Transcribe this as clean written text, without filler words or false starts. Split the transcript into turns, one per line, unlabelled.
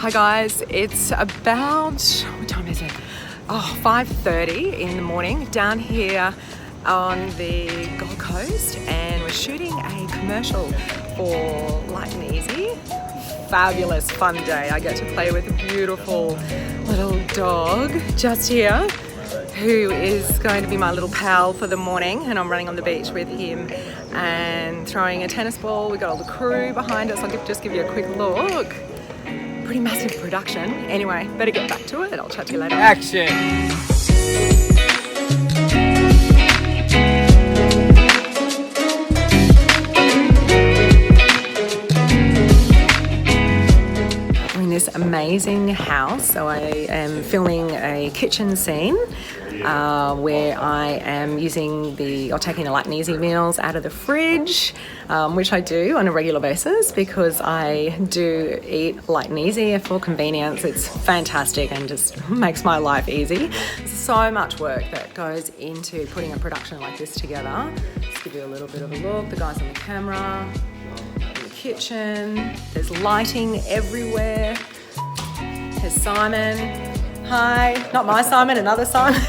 Hi guys, it's about, what time is it? Oh, 5:30 in the morning down here on the Gold Coast, and we're shooting a commercial for Lite and Easy. Fabulous fun day. I get to play with a beautiful little dog just here who is going to be my little pal for the morning, and I'm running on the beach with him and throwing a tennis ball. We've got all the crew behind us. I'll just give you a quick look. Pretty massive production. Anyway, better get back to it. I'll chat to you later.
Action!
This amazing house. So I am filming a kitchen scene where I am taking the Lite and Easy meals out of the fridge, which I do on a regular basis because I do eat Lite and Easy for convenience. It's fantastic and just makes my life easy. So much work that goes into putting a production like this together. Just give you a little bit of a look. The guys on the camera, kitchen, there's lighting everywhere. There's Simon. Hi, not my Simon, another Simon.